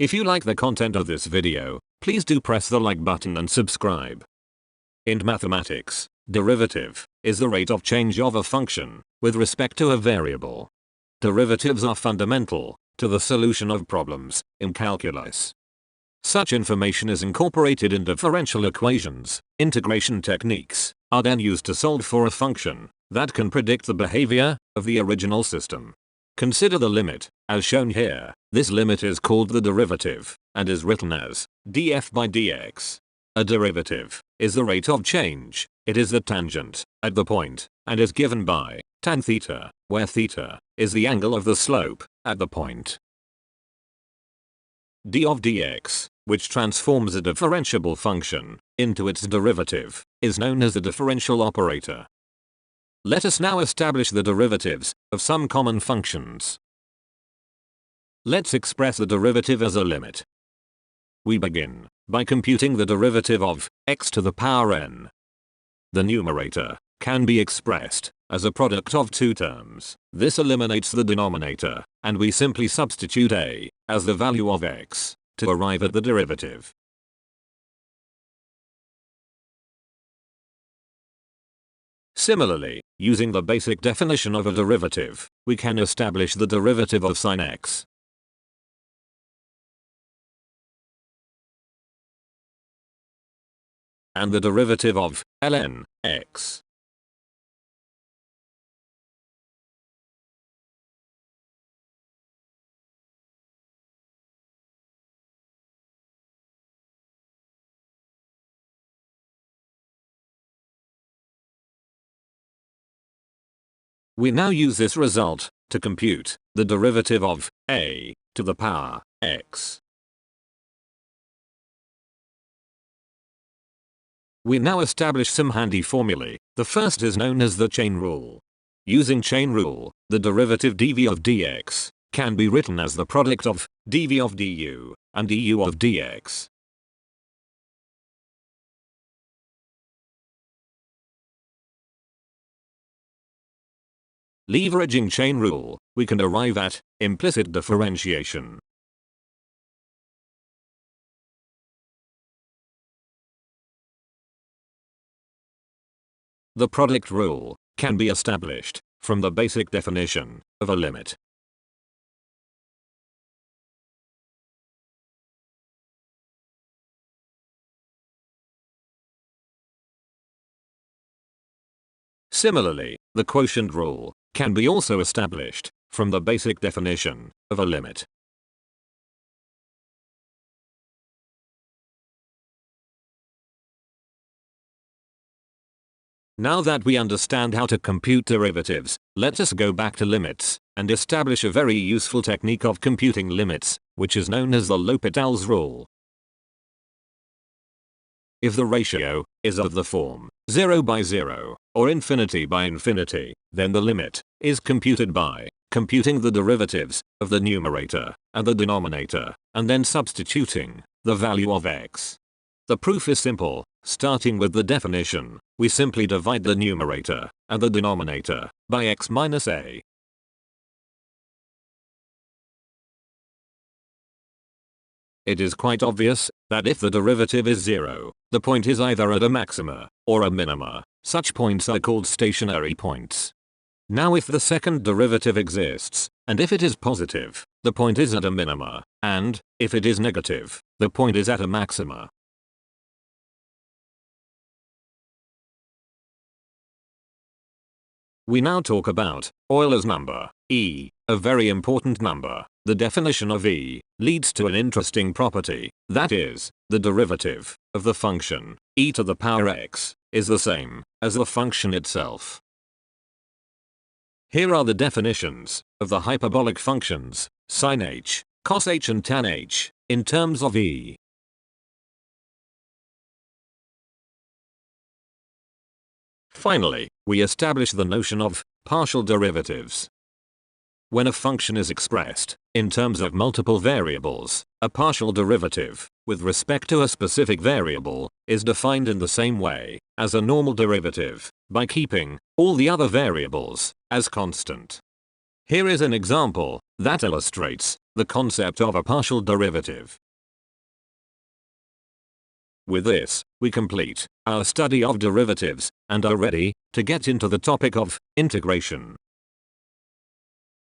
If you like the content of this video, please do press the like button and subscribe. In mathematics, derivative is the rate of change of a function with respect to a variable. Derivatives are fundamental to the solution of problems in calculus. Such information is incorporated in differential equations. Integration techniques are then used to solve for a function that can predict the behavior of the original system. Consider the limit, as shown here. This limit is called the derivative, and is written as df by dx. A derivative is the rate of change. It is the tangent at the point, and is given by tan theta, where theta is the angle of the slope at the point. D of dx, which transforms a differentiable function into its derivative, is known as the differential operator. Let us now establish the derivatives of some common functions. Let's express the derivative as a limit. We begin by computing the derivative of x to the power n. The numerator can be expressed as a product of two terms. This eliminates the denominator, and we simply substitute a as the value of x to arrive at the derivative. Similarly, using the basic definition of a derivative, we can establish the derivative of sin x. And the derivative of ln x. We now use this result to compute the derivative of a to the power x. We now establish some handy formulae. The first is known as the chain rule. Using chain rule, the derivative dv of dx can be written as the product of dv of du and du of dx. Leveraging chain rule, we can arrive at implicit differentiation. The product rule can be established from the basic definition of a limit. Similarly, the quotient rule can be also established from the basic definition of a limit. Now that we understand how to compute derivatives, let us go back to limits and establish a very useful technique of computing limits, which is known as the L'Hopital's rule. If the ratio is of the form 0 by 0 or infinity by infinity, then the limit is computed by computing the derivatives of the numerator and the denominator, and then substituting the value of x. The proof is simple. Starting with the definition, we simply divide the numerator and the denominator by x minus a. It is quite obvious that if the derivative is 0, the point is either at a maxima or a minima. Such points are called stationary points. Now if the second derivative exists, and if it is positive, the point is at a minima, and if it is negative, the point is at a maxima. We now talk about Euler's number, E, a very important number. The definition of E leads to an interesting property, that is, the derivative of the function e to the power x is the same as the function itself. Here are the definitions of the hyperbolic functions, sin h, cos h and tan h, in terms of E. Finally, we establish the notion of partial derivatives. When a function is expressed in terms of multiple variables, a partial derivative with respect to a specific variable is defined in the same way as a normal derivative, by keeping all the other variables as constant. Here is an example that illustrates the concept of a partial derivative. With this, we complete our study of derivatives and are ready to get into the topic of integration.